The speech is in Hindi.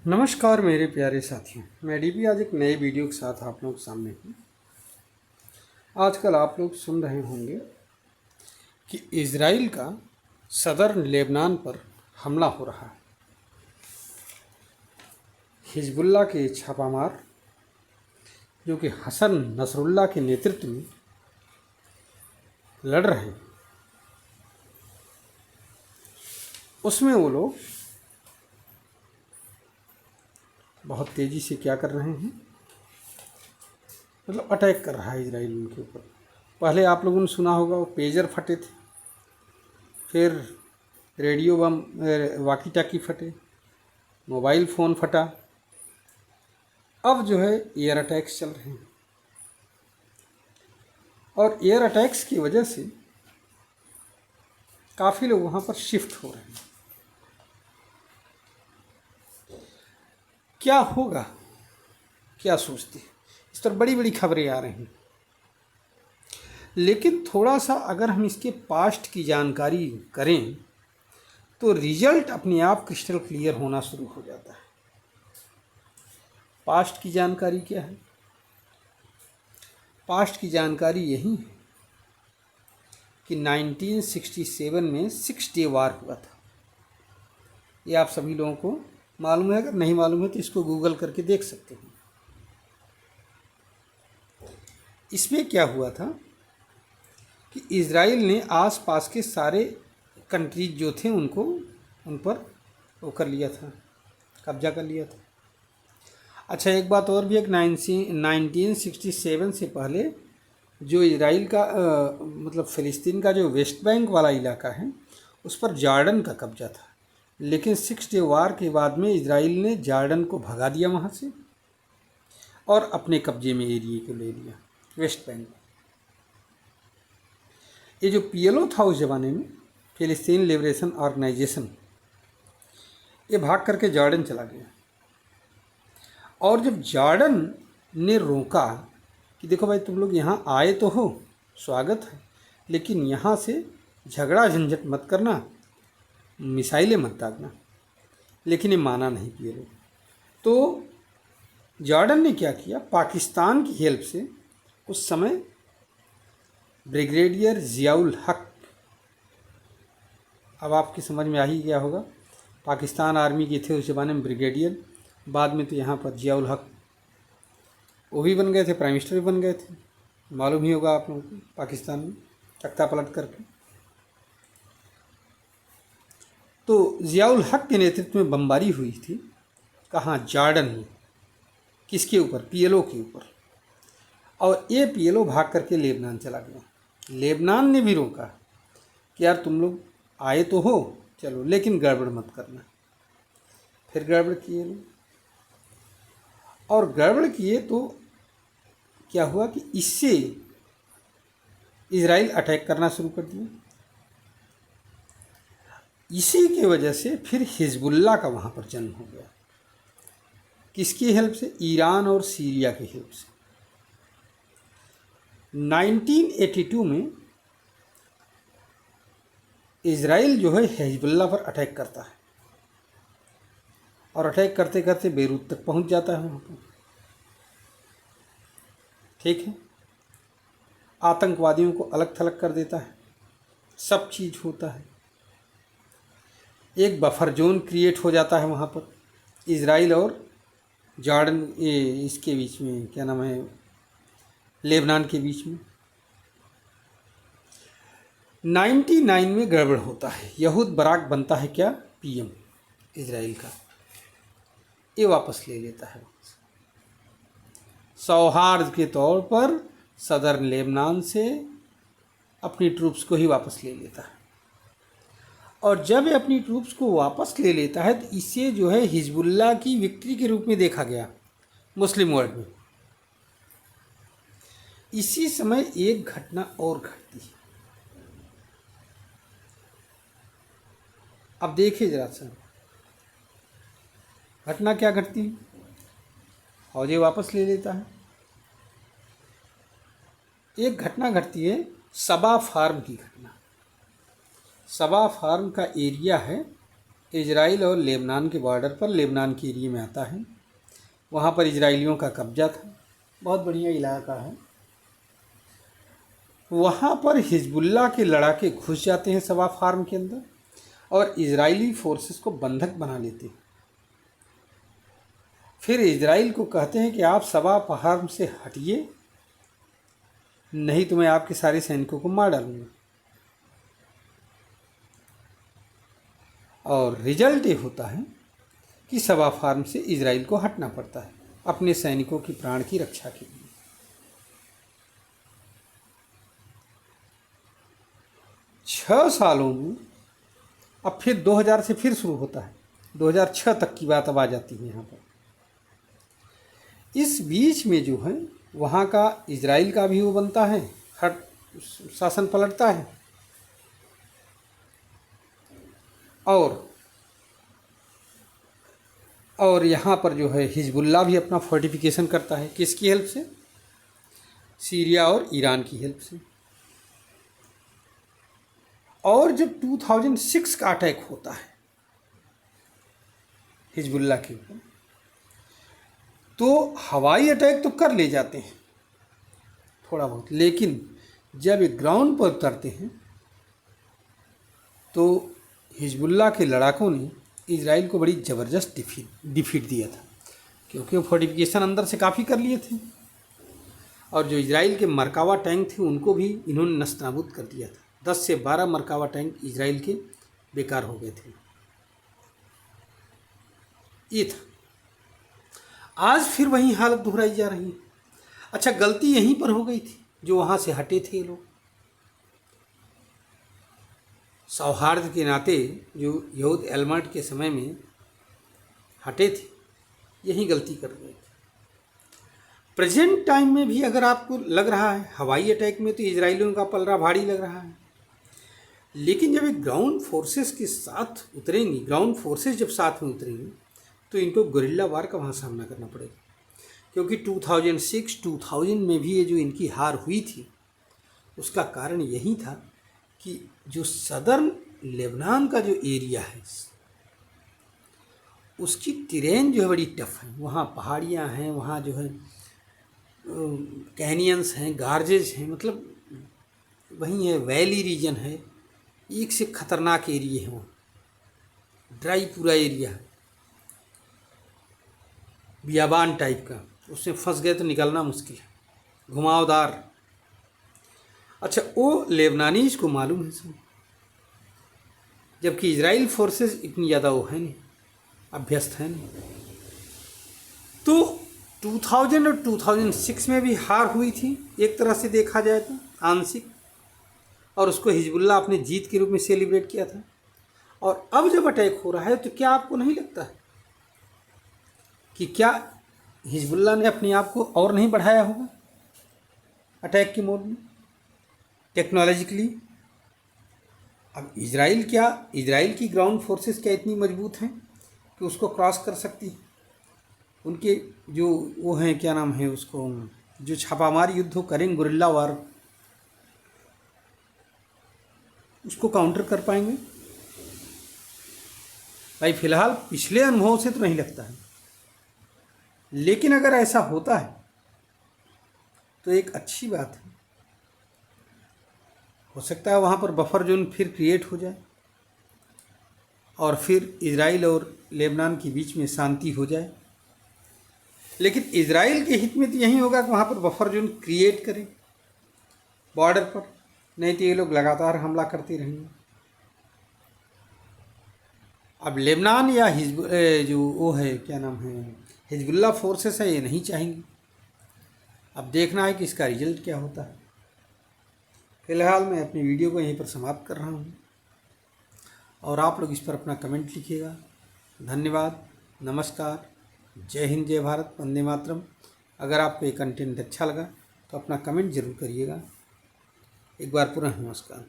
नमस्कार मेरे प्यारे साथियों, मैं डीपी आज एक नए वीडियो के साथ आप लोग के सामने हूँ। आजकल आप लोग सुन रहे होंगे कि इज़राइल का सदर लेबनान पर हमला हो रहा है। हिजबुल्लाह के छापामार जो कि हसन नसरुल्लाह के नेतृत्व में लड़ रहे हैं, उसमें वो लोग बहुत तेज़ी से क्या कर रहे हैं, मतलब अटैक कर रहा है इजराइल उनके ऊपर। पहले आप लोगों ने सुना होगा वो पेजर फटे थे, फिर रेडियो बम वाकी टाकी फटे, मोबाइल फ़ोन फटा, अब जो है एयर अटैक्स चल रहे हैं। और एयर अटैक्स की वजह से काफ़ी लोग वहाँ पर शिफ्ट हो रहे हैं। क्या होगा, क्या सोचते हैं, इस पर बड़ी बड़ी खबरें आ रही हैं। लेकिन थोड़ा सा अगर हम इसके पास्ट की जानकारी करें तो रिजल्ट अपने आप क्रिस्टल क्लियर होना शुरू हो जाता है। पास्ट की जानकारी क्या है? पास्ट की जानकारी यही है कि 1967 में 6 डे वार हुआ था। ये आप सभी लोगों को मालूम है, अगर नहीं मालूम है तो इसको गूगल करके देख सकते हैं। इसमें क्या हुआ था कि इज़राइल ने आसपास के सारे कंट्रीज जो थे उनको उन पर वो कर लिया था, कब्जा कर लिया था। अच्छा, एक बात और भी, एक 1967 से पहले जो इजराइल का मतलब फ़िलिस्तीन का जो वेस्ट बैंक वाला इलाका है उस पर जॉर्डन का कब्जा था। लेकिन 6 डे वार के बाद में इजराइल ने जॉर्डन को भगा दिया वहाँ से और अपने कब्जे में एरिए को ले लिया, वेस्ट बैंक। ये जो पीएलओ था उस ज़माने में, फ़िलिस्तीन लिबरेशन ऑर्गेनाइजेशन, ये भाग करके जॉर्डन चला गया। और जब जॉर्डन ने रोका कि देखो भाई, तुम लोग यहाँ आए तो हो, स्वागत है, लेकिन यहाँ से झगड़ा झंझट मत करना, मिसाइलें मत दागना, लेकिन ये माना नहीं पीएलओ। तो जॉर्डन ने क्या किया, पाकिस्तान की हेल्प से उस समय ब्रिगेडियर ज़ियाउल हक, अब आपकी समझ में आ ही गया होगा, पाकिस्तान आर्मी के थे उस ज़माने में ब्रिगेडियर, बाद में तो यहाँ पर ज़ियाउल हक वो भी बन गए थे, प्राइम मिनिस्टर भी बन गए थे, मालूम ही होगा आप लोगों को, पाकिस्तान में तख्ता पलट करके। तो ज़ियाउल हक के नेतृत्व में बमबारी हुई थी, कहाँ, जॉर्डन में। किसके ऊपर? पीएलओ के ऊपर। और ये पीएलओ भाग करके लेबनान चला गया। लेबनान ने भी रोका कि यार तुम लोग आए तो हो, चलो, लेकिन गड़बड़ मत करना। फिर गड़बड़ किए लोग, और गड़बड़ किए तो क्या हुआ कि इससे इजराइल अटैक करना शुरू कर दिया। इसी की वजह से फिर हिजबुल्लाह का वहाँ पर जन्म हो गया। किसकी हेल्प से? ईरान और सीरिया की हेल्प से। 1982 में इजराइल जो है हिजबुल्लाह पर अटैक करता है, और अटैक करते करते बेरूत तक पहुंच जाता है वहाँ पर। ठीक है, आतंकवादियों को अलग थलग कर देता है, सब चीज़ होता है। एक बफर जोन क्रिएट हो जाता है वहाँ पर इजराइल और जॉर्डन, ये इसके बीच में, क्या नाम है, लेबनान के बीच में। 99 में गड़बड़ होता है, यहूद बराक बनता है क्या, पीएम इजराइल का, ये वापस ले लेता है। सौहार्द के तौर पर सदर लेबनान से अपनी ट्रूप्स को ही वापस ले लेता है। और जब ये अपनी ट्रूप्स को वापस ले लेता है तो इसे जो है हिजबुल्लाह की विक्ट्री के रूप में देखा गया मुस्लिम वर्ल्ड में। इसी समय एक घटना और घटती है। अब देखिए जरा सा घटना क्या घटती है। फौजी वापस ले लेता है। एक घटना घटती है सबा फार्म की घटना। सबा फार्म का एरिया है इजराइल और लेबनान के बॉर्डर पर, लेबनान के एरिया में आता है। वहाँ पर इजराइलियों का कब्जा था, बहुत बढ़िया इलाका है। वहाँ पर हिजबुल्लाह के लड़ाके घुस जाते हैं सवा फार्म के अंदर और इजरायली फोर्सेस को बंधक बना लेते हैं। फिर इजराइल को कहते हैं कि आप सवा फार्म से हटिए, नहीं तो मैं आपके सारे सैनिकों को मार डालूंगा। और रिजल्ट ये होता है कि सवा फार्म से इजराइल को हटना पड़ता है अपने सैनिकों की प्राण की रक्षा के लिए। 6 सालों में अब फिर 2000 से फिर शुरू होता है, 2006 तक की बात अब आ जाती है यहाँ पर। इस बीच में जो है वहाँ का इजराइल का भी वो बनता है, हट शासन पलटता है और यहाँ पर जो है हिजबुल्लाह भी अपना फोर्टिफिकेशन करता है। किसकी हेल्प से? सीरिया और ईरान की हेल्प से। और जब 2006 का अटैक होता है हिजबुल्लाह के ऊपर, तो हवाई अटैक तो कर ले जाते हैं थोड़ा बहुत, लेकिन जब ये ग्राउंड पर उतरते हैं तो हिजबुल्लाह के लड़ाकों ने इजराइल को बड़ी ज़बरदस्त डिफीट दिया था, क्योंकि वो फोर्टिफिकेशन अंदर से काफ़ी कर लिए थे और जो इजराइल के मरकावा टैंक थे उनको भी इन्होंने नस्तनाबूद कर दिया था। 10 से 12 मरकावा टैंक इजराइल के बेकार हो गए थे। ये था। आज फिर वही हालत दोहराई जा रही है। अच्छा, गलती यहीं पर हो गई थी जो वहाँ से हटे थे लोग, सौहार्द के नाते जो यहूद एलमर्ट के समय में हटे थे, यही गलती कर गए थे। प्रेजेंट टाइम में भी अगर आपको लग रहा है हवाई अटैक में तो इजराइलियों का पलड़ा भारी लग रहा है, लेकिन जब एक ग्राउंड फोर्सेस के साथ उतरेंगी, ग्राउंड फोर्सेस जब साथ में उतरेंगी तो इनको गुरिल्ला वार का वहाँ सामना करना पड़ेगा। क्योंकि 2006-2000 में भी ये जो इनकी हार हुई थी उसका कारण यही था कि जो सदर्न लेबनान का जो एरिया है उसकी टेरेन जो है बड़ी टफ है। वहाँ पहाड़ियाँ हैं, वहाँ जो है कैनियंस हैं, गार्जेज हैं, मतलब वहीं है, वैली रीजन है, एक से ख़तरनाक एरिया है। वहाँ ड्राई पूरा एरिया है, बियाबान टाइप का, उसमें फंस गए तो निकलना मुश्किल है, घुमावदार। अच्छा, वो लेबनानीज को मालूम है सब, जबकि इजराइल फोर्सेस इतनी ज़्यादा वो है नहीं, अभ्यस्त है नहीं। तो 2000 और 2006 में भी हार हुई थी एक तरह से देखा जाए तो आंशिक, और उसको हिजबुल्लाह अपने जीत के रूप में सेलिब्रेट किया था। और अब जब अटैक हो रहा है तो क्या आपको नहीं लगता है कि क्या हिजबुल्लाह ने अपने आप को और नहीं बढ़ाया होगा अटैक के मोड में टेक्नोलॉजिकली? अब इजराइल की ग्राउंड फोर्सेस क्या इतनी मजबूत हैं कि उसको क्रॉस कर सकती है? उनके जो वो हैं, क्या नाम है उसको, जो छापामार युद्ध हो करेंगे, गुरिल्ला वार, उसको काउंटर कर पाएंगे? भाई फिलहाल पिछले अनुभव से तो नहीं लगता है, लेकिन अगर ऐसा होता है तो एक अच्छी बात है। हो सकता है वहाँ पर बफर जोन फिर क्रिएट हो जाए और फिर इजराइल और लेबनान के बीच में शांति हो जाए। लेकिन इजराइल के हित में तो यही होगा कि वहाँ पर बफर जोन क्रिएट करें बॉर्डर पर, नहीं तो ये लोग लगातार हमला करते रहेंगे। अब लेबनान या जो वो है, क्या नाम है, हिजबुल्लाह फोर्सेस है, ये नहीं चाहेंगे। अब देखना है कि इसका रिजल्ट क्या होता है। फिलहाल मैं अपनी वीडियो को यहीं पर समाप्त कर रहा हूँ और आप लोग इस पर अपना कमेंट लिखिएगा। धन्यवाद, नमस्कार, जय हिंद, जय भारत, वंदे मातरम। अगर आपको ये कंटेंट अच्छा लगा तो अपना कमेंट ज़रूर करिएगा। एक बार पुनः नमस्कार।